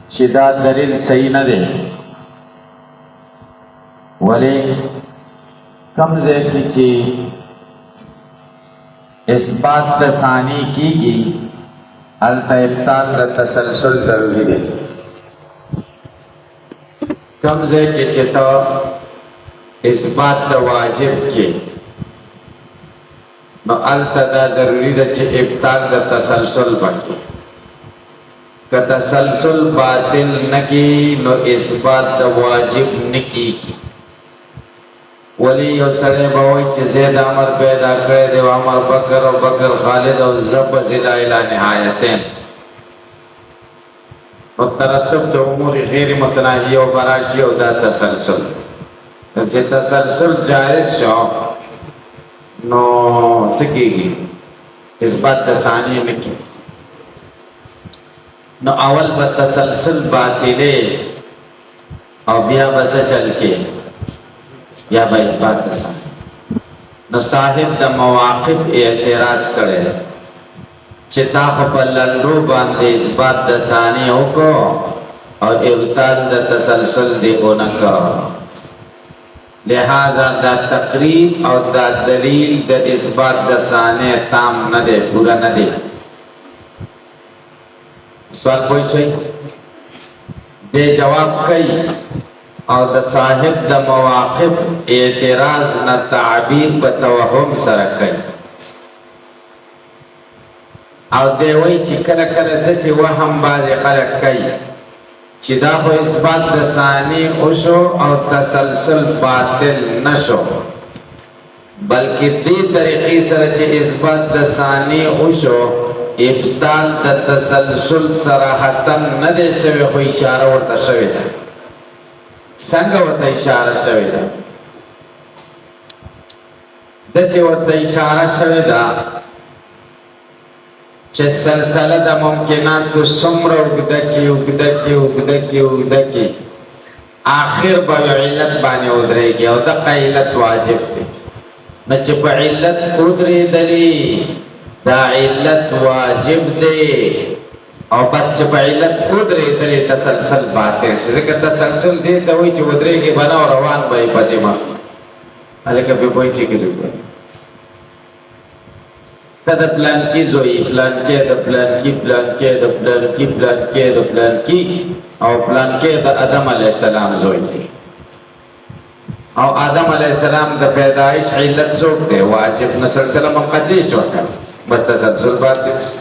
چې دا دلیل صحیح نه دی. ولې کوم ځای کې چې اثبات د ثانی کیږي هلته ابطال د تسلسل ضروري دی. کوم ځای کې چې ته اثبات د واجب کې نو هلته دا ضروري ده چې ابطال د تسلسل وکړي. که تسلسل باطل نکی نو اثبات د واجب نکی. ولی یو سړی به وایي چې زید عمر پیدا کړی دی او عمر بکر او بکر خالد او زب ضلع الی نهایتین، نو ترتب د امور غیر متناهیه او براشي او دا تسلسل. چې تسلسل جائز شو نو څه کېږي؟ اثبات د ثانی نه کېږي. نو اول به تسلسل باطلې او بیا به څه چل کې یا به اثبات د ثانی. نو صاحب د مواقف اعتراض کړی چې تا خو په لنډو باندې اثبات د ثانی وکړو او ابطال د تسلسل دی ونه کړ، لہذا دا تقریب او دا دلیل د اثبات د ثانی تام نه دی، پورا نه دی. سوال پوه شئ؟ بے جواب کوي او د صاحب د مواقف اعتراض نه تعبیر په توهم سره کوي او دی وایي چې کله کله داسې وهم بعضې خلک کوي چې دا خو اثبات د ثانی وشو او تسلسل باطل نشو، بلکې دې طریقې سره چې اثبات د ثانی وشو ابطال د تسلسل صراحتاً نه دی شوی، خو اشاره ورته شوې ده. څنګه ورته اشاره شوې ده؟ داسې ورته اشاره شوې ده چې سلسله د ممکناتو څومره اوږده کړي آخر به علت باندې ودرېږي او دغه علت واجب دی. نو چې په علت ودرېدلي دا علت واجب دی او بس چې په علت ودرېدلې تسلسل باطل شي. ځکه تسلسل دې ته وایي چې ودرېږي به نه او روان به یې پسې مخ هلکه بیا وایي چې کېږي ته د پلانکي زوی، پلانکي د پلانکي، پلانکي د پلانکي، پلانکي د پلانکي او پلانکي د آدم علیه السلام زوی دی. او آدم علیه السلام د پیدایش علت څوک دی؟ واجب. نو سلسله منقطع شوه که بس تسلسل باطل شي.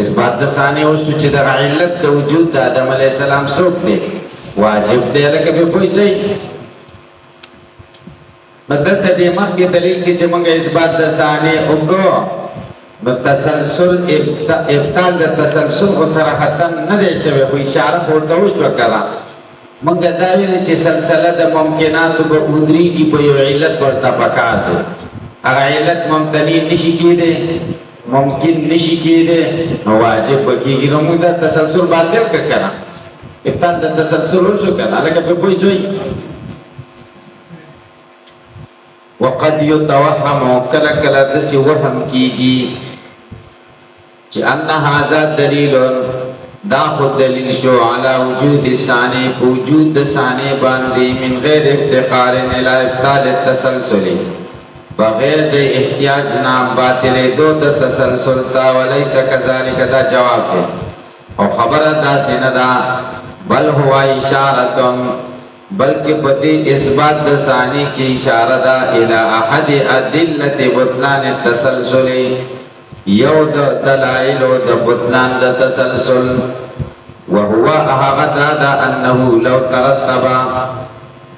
اثبات د ثانی وشو چې دغه علت د وجود د آدم علیه السلام څوک دی؟ واجب دی. هلکه بیا پوه شئ؟ نو دلته دې مخکې دلیل کې چې موږ اثبات د ثانی وکړو نو تسلسل ابطال د تسلسل خو صراحتاً نه دی شوی، خو اشاره خو ورته وشوه که نه. موږ دا ویلې چې سلسله د ممکناتو به ودرېږي په یو علت ورته پکار دی. هغه علت ممتنع نشي کېدی، ممکن نشي کېدی، نو واجب به کېږي. نو موږ دا تسلسل باطل کړه که نه؟ ابطال د تسلسل وشو که نه؟ هلکه پرې پوه شئ؟ وقد يتوهم کله کله داسې وهم کېږي چې ان هذا دلیل دا خو دلیل شو علی وجود ثانی په وجود د ثانی باندې من غیر افتقار الی ابطال التسلسل، بغیر د احتیاج نه باطلېدو د تسلسل ته. ولیس کذلک دا جواب دی او خبره داسې نه ده، بل هو اشارة بلکې په دې اثبات د ثانی کې اشاره ده الی احد ادلة بطلان التسلسل، یو د دلایلو د بطلان د تسلسل، وهو هغه دا ده انه لو ترتب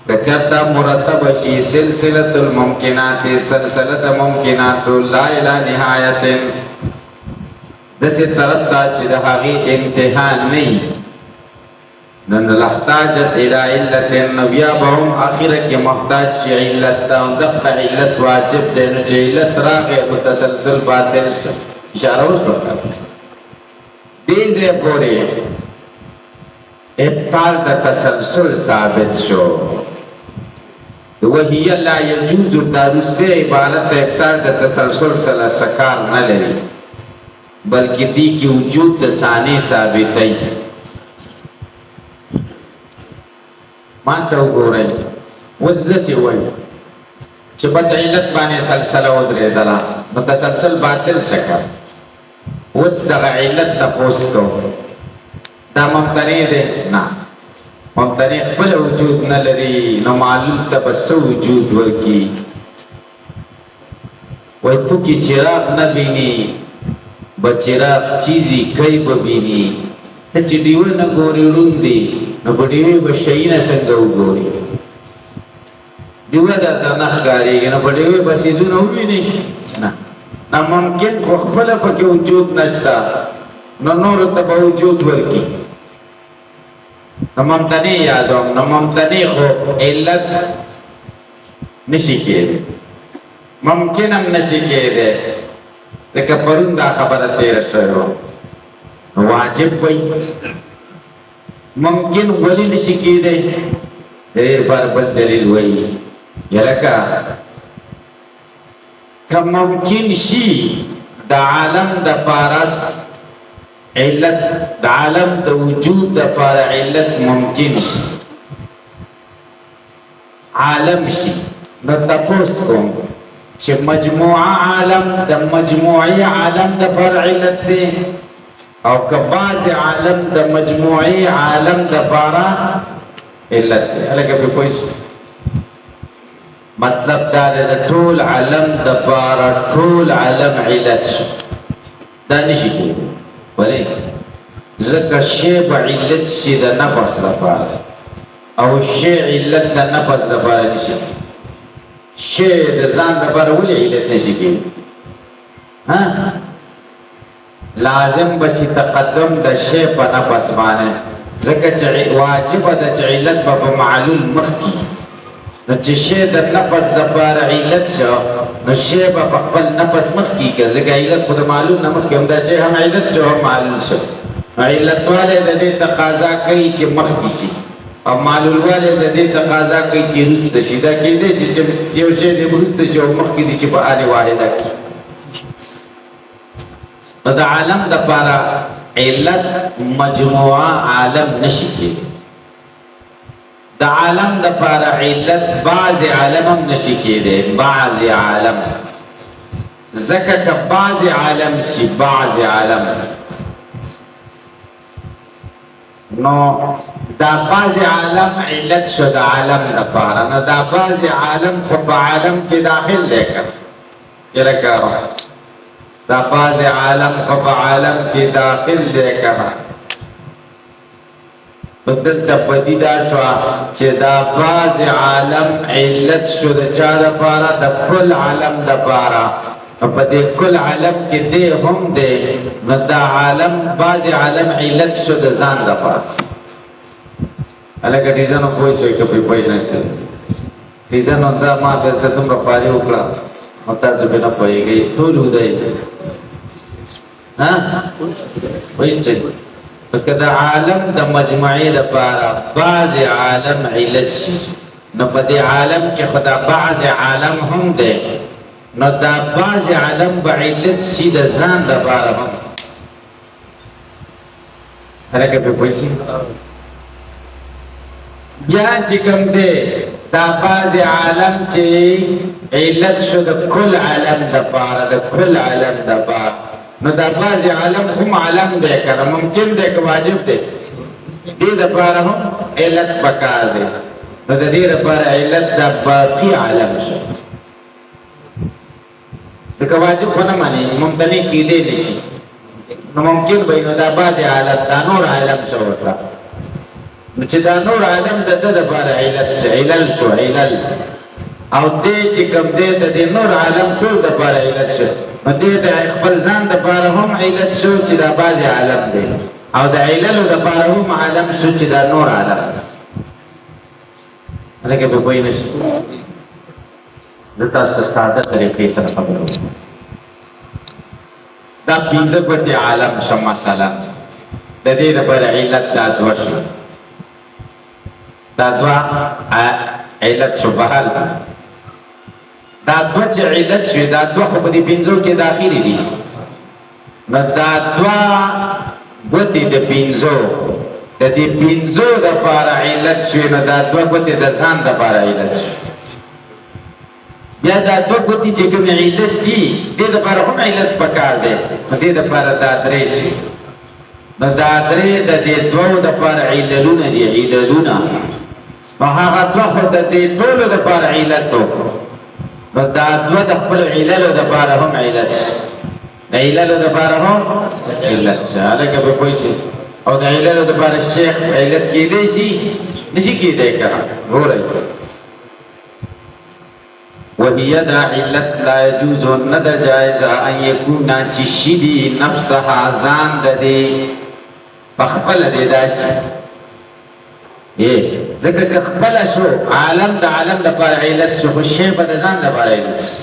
کچرتا مرتب شي سلسله الممکنات، سلسله د ممکنات لا الی نهایت، داسې طرف ته چې د هغې انتها نه نو لاحتاجت الى علت، نو بیا به هم اخره کې محتاج شي علت ته، او دغه علت واجب دی. نو چې علت راغی په تسلسل باطل شي. اشاره وشوه دې ځای پورې ابطال د تسلسل ثابت شو. وهي لا يجوز دا رسته عبارت ابطال د تسلسل سره سکار نه لري، بلکې دې کې وجود د ثانی ثابتوي. ما ته وګورئ اوس داسې وایي چې بس علت باندې سلسله ودرېدله نو تسلسل باطل شکه اوس دغه علت تپوس کوو دا ممتنع دی نه ممتنع خپل وجود نه لري نو معلول ته به څه وجود ورکړي وایي تو کې چراغ نه ویني به چراغ چیزی کوي به ویني ته چې ډیوه نه ګورې ړوند دی نو په ډیوې به شیونه څنګه وګوري ډیوه درته نه ښکارېږي نو په ډیوې به څیزونه وویني نه ناممکن خو خپله پکې وجود نشته نو نورو ته به وجود ورکړي نو ممتنع یادوم نو ممتنع خو علت نشي کېدی ممکن هم نشي کېدی لکه پرون دا خبره تېره شوې وه واجب وي ممکن ولې نشي کېدی ډېر بار بل دلیل وایي یلکه که ممکن شي د عالم د پارس علت د عالم د وجود د پاره علت ممکن شي عالم شي نو تپوس کوم چې مجموعه عالم د مجموعي عالم د پاره علت دی او که بعض عالم د مجموعي عالم د پاره علت دی هلکه پې پوه شي مطلب دا دی د ټول عالم د پاره ټول عالم علت شي دا نشي کېدی ولې ځکه شی به علت شي د نفس لپاره او شی علت د نفس لپاره نشي شی د ځان لپاره ولې علت نشي کېدی لازم بشي تقدم د شی په نفس باندې ځکه چې واجبه ده چې علت به په معلول مخکې نو چې شی د نفس لپاره علت شو نو شی به په خپل نفس مخکې که ځکه علت خو د معلول نه مخکې هم دا شی هم علت شو هم معلول شو علت والی د دې تقاضا کوي چې مخکې شي او معلول والی د دې تقاضا کوي چې وروسته شي دا کېدی شي چې یو شی دې وروسته شي او مخکې دي چې په حال واحده کې نو د عالم دپاره علت مجموعه عالم نشي کېدی د عالم دپاره علت بعض عالم هم نشي کېدی بعض عالم ځکه که بعض عالم شي بعض عالم نو دا بعض عالم علت شو د عالم دپاره نو دا بعض عالم خو په عالم کې داخل دی که یلکه دا بعض عالم خو په عالم کې داخل دی که بدلته پدې دا شوه چې دا بعض عالم علت شو د چا دپاره د کل عالم دپاره په دې کل عالم کې دی هم دی نو دا عالم بعض عالم علت شو د ځان دپاره هلکه ټیزنو پوه شوئ که پرې پوه نه شئ ټیزنو دا ما درته دومره خواري وکړه نو تاسو پرې نه پوهېږئ ټول ودئ پوه شئ که د عالم د مجموعې دپاره بعض عالم علت شي نو په دې عالم کې خو دا بعض عالم هم دی نو دا بعض عالم به علت شي د ځان دپاره هم هلکه پرې پوه شي بیا چې کوم دی دا بعض عالم چې علت شو د کل عالم دپاره د کل عالم دپاره نو دا بعض عالم هم عالم دی کنه ممکن دی که واجب دی دې دپاره هم علت پکار دی نو د دې دپاره علت دا باقي عالم شو ځکه واجب خو نه مني ممتنع کېدی نشي نو ممکن به نو دا بعض عالم دا نور عالم شو ورته نو چې دا نور عالم د ده دپاره علت شو علل شو علل او دې چې کوم دی د دې نور عالم ټول دپاره علت شو نو دې د خپل ځان دپاره هم علت شو چې دا بعض عالم دی او د عللو دپاره هم عالم شو چې دا نور عالم هلکه پرې پوه نه شي زه تاسو ته ساده طریقې سره خبره وکړم دا پنځه ګوتې عالم شو مثلا د دې دپاره علت دا دوه شو دا دوه علت شو بهل دا دوه چې علت شوي دا دوه خو په دې پنځو کې داخلي دي نو دا دوه ګوتې د پنځو د دې پنځو دپاره علت شوې نو دا دوه ګوتې د ځان دپاره علت شوې بیا دا دوه ګوتې چې کومې علت دي دې دپاره هم علت پکار دی نو دې دپاره دا درې شي نو دا درې د دې دوو دپاره عللونه دي عللونه نو هغه دوه خو د دې ټولو دپاره علت وکړو نو دا دوه د خپلو عللو دپاره هم علت شي د عللو دپاره هم علت شي هلکه به پوه شي او د عللو دپاره شیخ علت کېدی شي نشي کېدی که ګورئ وهي دا علت لا يجوز نه ده جایزه ان یکون چې شي دي نفسها ځان د دې پخپله دې دا شي ځکه که خپله شو عالم د عالم دپاره علت شو خو شی به د ځان دپاره علت شي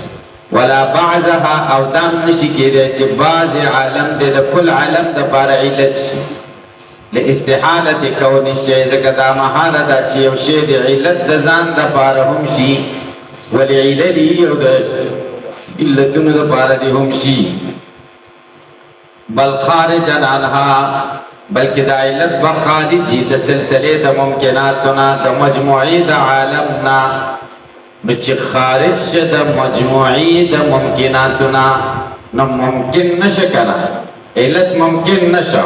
ولا بعضها او دام نشي کېدی چې بعض عالم دې د کل عالم دپاره علت شي لاستحالة کون الشیء ځکه دا محاله ده چې یو شی د علت د ځان دپاره هم شي ولعلله او د علتونو دپاره دې هم شي بل خارجا عنها بلکې دا علت به خارجي د سلسلې د ممکناتو نه د مجموعي د عالم نه نو چې خارج شه د مجموعي د ممکناتو نه نو ممکن نشه که نه علت ممکن نشه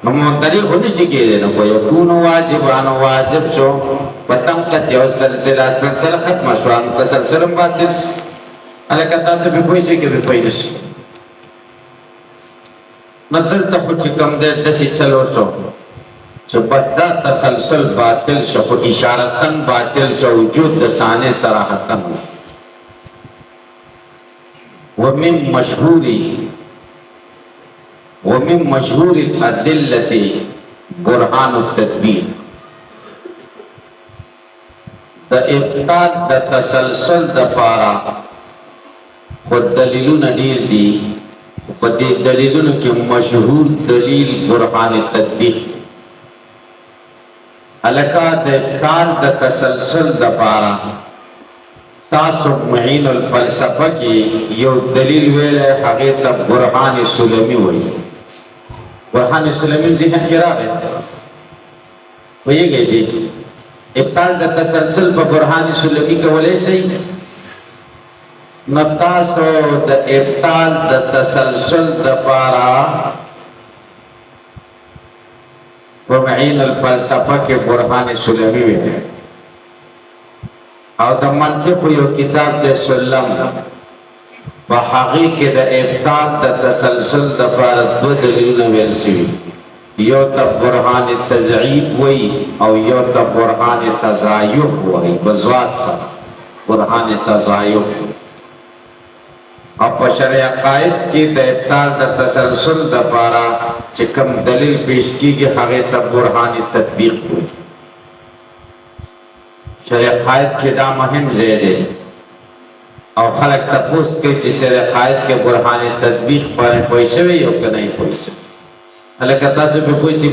نو مطلق خو نشي کېدی نو یکون واجبانو واجب شو وتنقطع یو سلسله ختمه شوه نو که سلسله هم باطل شي هلکه تاسو پرې پوه شئ که پرې پوه نه شئ نو دلته خو چې کوم دی داسې چل وشو چې بس دا تسلسل باطل شو خو اشارتن باطل شو وجود د ثاني صراحتن ومن مشهور الأدلة برهان التدبير د ابطال د تسلسل د پارا خود دلیلونه ډیر دي په دې دلیلونو کې مشهور دلیل برهان التدبير الکا د ابطال د تسلسل د پارا تاسو معین الفلسفه کې یو دلیل ویل هغه ته برهان سلمی وایي برهان سلمی ذهن کې راغی ویږي دي ابطال د تسلسل په برهان سلمی کولای شي نو تاسو د ابطال د تسلسل د پارا په معین الفلسفه کې برهان سلمی ویل او د منطق یو کتاب د سلم په هغې کې د ابطال د تسلسل دپاره دوه دلیلونه ویل شوي یو ته برهان تضعیف وایي او یو ته برهان تضایف وایي په ځواب سره برهان تضایف او په شرع عقاید کې د ابطال د تسلسل دپاره چې کوم دلیل پیش کیږي هغې ته برهان تطبیق وایي شرع عقاید کې دا مهم ځای دی او خلک تپوس کوي چې شرع عقاید کې برهان تطبیق باندې پوه شوي او که نه یې پوه شوي هلکه تاسو پرې پوه شئ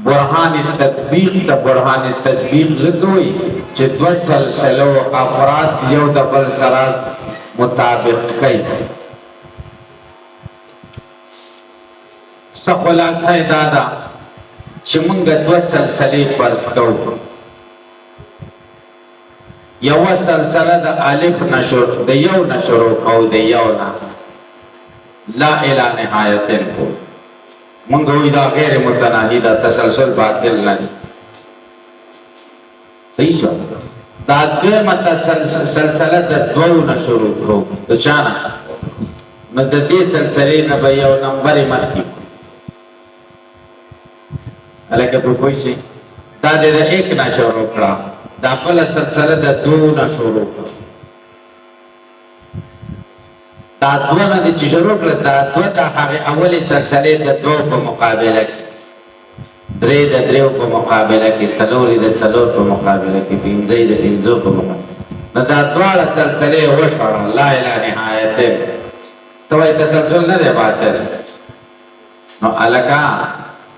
برهان تطبیق د برهان تطبیق ځکه وایي چې دوه سلسلو افراد یو د بل سره مطابق کوي څه خلاصه یې دا ده چې مونږ دوه سلسلې فرض کوو یوه سلسله د الف د یو نه شروع کوو د یو نه لا الی نهایت مونږ وایو دا غیر متناهی ده تسلسل باطل نه دی صحیح شو دا دویمه سلسله د دوو نه شروع کوو د چا نه نو د دې سلسلې نه به یو نمبر یې مخکې هلکه پرې پوه شئ دا دې د ایک نه شروع کړه دا بله سلسله د دوو نه شروع کړه دا دوه نه دې چې شروع کړه دا دوه د هغې اولې سلسلې د دوو په مقابله کې درې د دریو په مقابله کې څلور د څلور په مقابله کې پنځه د پنځو په مقابله نو دا دواړه سلسلې وشړه لا اله نهایت ته وایي تسلسل نه دی باطل نو هلکه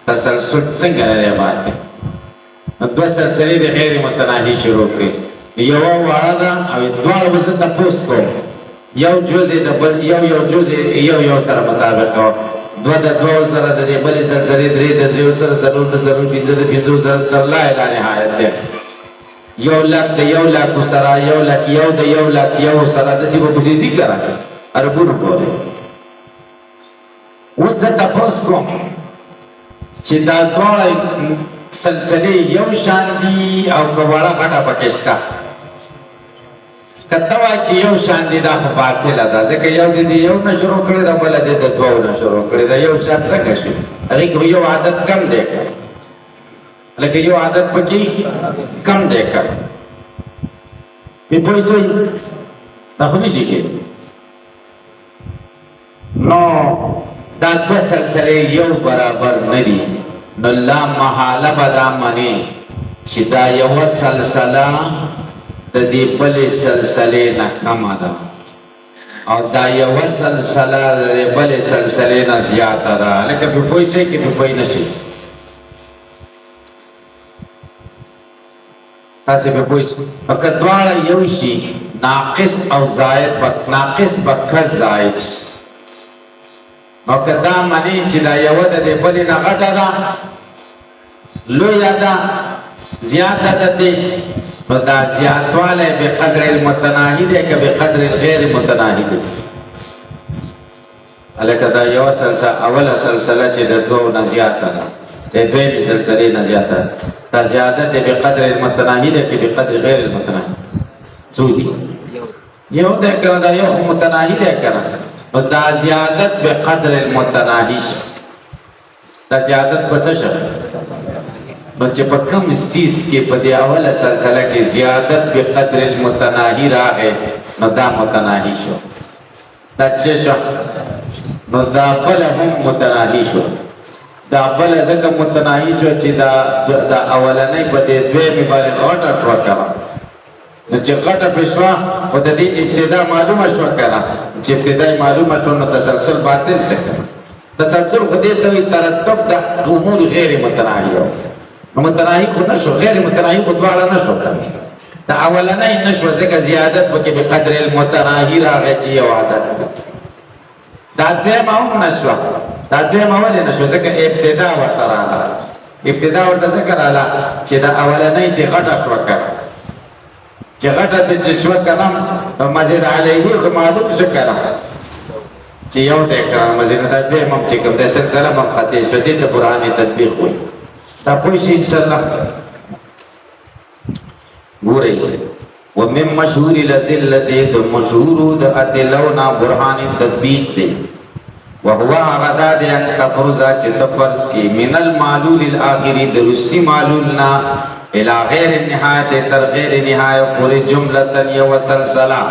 تسلسل څنګه نه دی باطل نو دوه سلسلې د غیر متناهي شروع کړي یوه واړه ده او دواړه به زه تپوس کوم یو جز د بل یو جز یو سره مطابق کوه دو د دوه سره د دې بلې سلسلې درې د دریو سره څلور د څلور پنځه د پنځو سره تر لا اله نهایت دی یو لک د یو لک سره یو لک یو د یو لک یو سره داسې به پسې ذکر اربونو پورې اوس زه تپوس کوم چې دا دواړه سلسلې یو شان دي او که وړه غټه پکې شته که ته وایې چې یو شان دي دا خو باطله ده ځکه یو دې د یو نه شروع کړې ده بله دې د دوو نه شروع کړې ده یو شان څنګه شي هغې کې یو عادت کم دی که لکه یو عادت پکې کم دی که پې پوه شوئ دا خو نشي کېدی نو دا دوه سلسلې یو برابر نه دي نو لا محاله به دا منې چې دا یوه سلسله د دې بلې سلسلې نه کمه ده او دا یوه سلسله د دې بلې سلسلې نه زیاته ده لکه پې پوه شئ که پې پوه نه شئ تاسې پې پوه شئ نو که دواړه یو شي ناقص او زائد ناقص به کس زائد شي او که دا منې چې دا یوه د دې بلې نه غټه ده لویه ده زیاده ده دې نو دا زیاتوالی بقدر المتناهي دی که بقدر الغیر متناهي دی هلکه دا یوه سلسله اوله سلسله چې د دوو نه زیاته ده د دویمې سلسلې نه زیاته ده دا زیادت دی بقدر المتناهي دی که بقدر غیر المتناهي څو دي یو دی که نه دا یو خو متناهي دی که نه نو دا زیادت بقدر المتناهي شه دا زیادت په څه شه نو چې په کوم سیز کې په دې اوله سلسله کې زیادت بقدر المتناهي راغی نو دا متناهي شو دا څه شو نو دا بله هم متناهي شو دا بله ځکه متناهي شو چې دا اولنۍ په دې دویمې باندې غټه شوه که نو چې غټه پې شوه خو د دې ابتدا معلومه شوه که نه چې ابتدا معلومه شوه نو تسلسل باطل شه تسلسل خو دې ته وایي ترتب د امور غیر متناهي نو متناهي خو نه شو غیر متناهي خو دواړه نه شو که د اولنۍ نه شوه ځکه زیادت پکې بقدر المتناهي راغی چې یو عادت دا دویمه هم نه شوه دا دویمه ولې نه شوه ځکه ابتدا ورته راغله ابتدا ورته ځکه راغله چې د اولنۍ دې غټه شوه که چې غټه دې چې شوه که نه مزید علیه خو معلوم شه که نه چې یو دی که نه مزید دا دویم هم چې کوم دی سلسله منقطع شوه دې ته برهان تطبیق وایي دا پوه شي انشاءالله ګورئ ومن مشهور الادله د مشهورو د ادلو نه برهان تطبیق دی وهو هغه دا دی ان تفرض چې ته فرض کړې من المعلول الاخري د رسلي معلول نه الى غیر النهایت تر غیر نهایت پورې جمله یو سلسله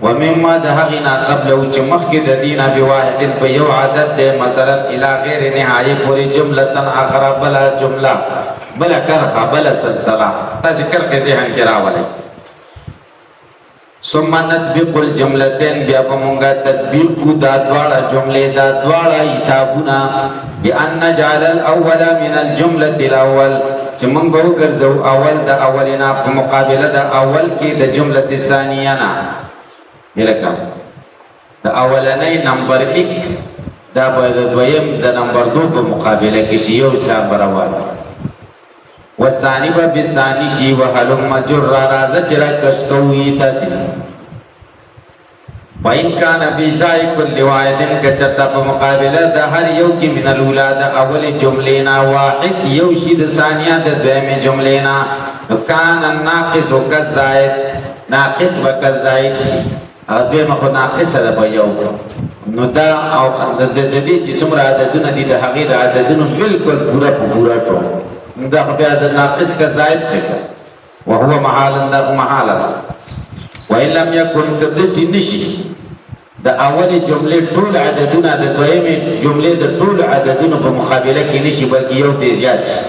ومما د هغې نه قبله چې مخکې د دې نه بواحد په یو عادت دی مثلا الى غیر نهایت پورې جمله اخره بله جمله بله کرخه بله سلسله تاسې کرښې ذهن کې راولئ ثم نطبق الجملتين بیا په مونږه تطبیق کو دا دواړه جملې دا دواړه حسابونه بان نجعل الاول من الجمله الاول چې مونږ به وګرځو اول د اولینا په مقابله د اول کې د جمله الثانیه نه لکه د اولنۍ نمبر 1 دا به د دویم د نمبر 2 په مقابله کې شي یو حساب برابر والثاني به بالثاني شي وهلم جر راځه چې راکښتوي تاسې وإن كان بإزاء كل واحد كچرتا په مقابله د هر یو کې من الاولاد اول جملې نه واحد یو شي د ثانیه د دویمې جملې نه کان الناقص كالزائد ناقص وكالزائد شي دویمه خو ناقصه ده په یو نو دا او د دې چې څومره عددونه دي د هغې د عددونو بالکل پوره په پوره ټول دا خو بیا د ناقص که زائد شي وهو محالا دا محاله وإن لم يكن كدسي نشي د اولې جملې ټول عددونه د دویمې جملې د ټول عددونو په مقابله کې نشي بلکې یو ته زیات شي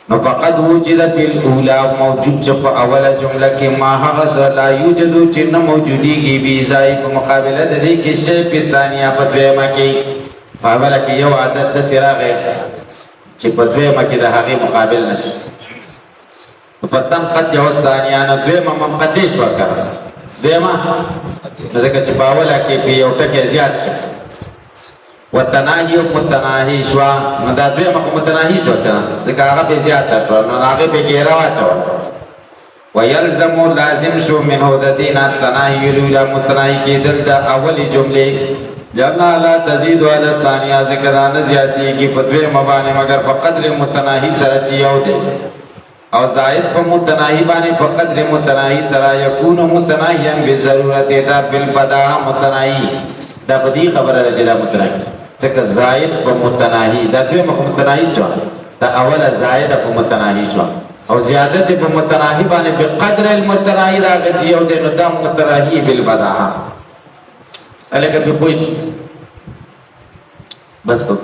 نو فقد وجد في الاولى موجود چې په اوله جمله کې ما هغه څه لا یوجد چې نه موجودیږي بې ځای په مقابله د دې کې شی په ثانیه په دویمه کې په اوله کې یو عدد داسې راغی چې په دویمه کې د هغې مقابل نشي فتنقطع الثانیه نه دویمه منقطع شوه که دویمه ځکه چې په اوله کې په یو ټکی زیات شي وتناهی و متناهی شوا نو دا دوی مخ متناهی شو کنه ځکه هغه به زیاته شو نو هغه به ګیره واچو ويلزم لازم شو منه د دین تناهی الاولى متناهی کېدل د اولی جمله لأنها لا تزيد على الثانيه ذکر ان زیاتی کی په دوی مبانی مگر په قدر متناهی سره چیو دی او زائد په متناهی باندې په قدر متناهی سره یکون متناهیا بالضرورت دا بالبداء متناهی دا بدی خبره راځي متناهی ځکه زائد په متناهی دا دوی متناهی شو دا اوله زائد په متناهی شو او زیادت په متناهی باندې په قدر المتناهی راځي او د نو د متناهی بالبداء الکه په پوښ بس په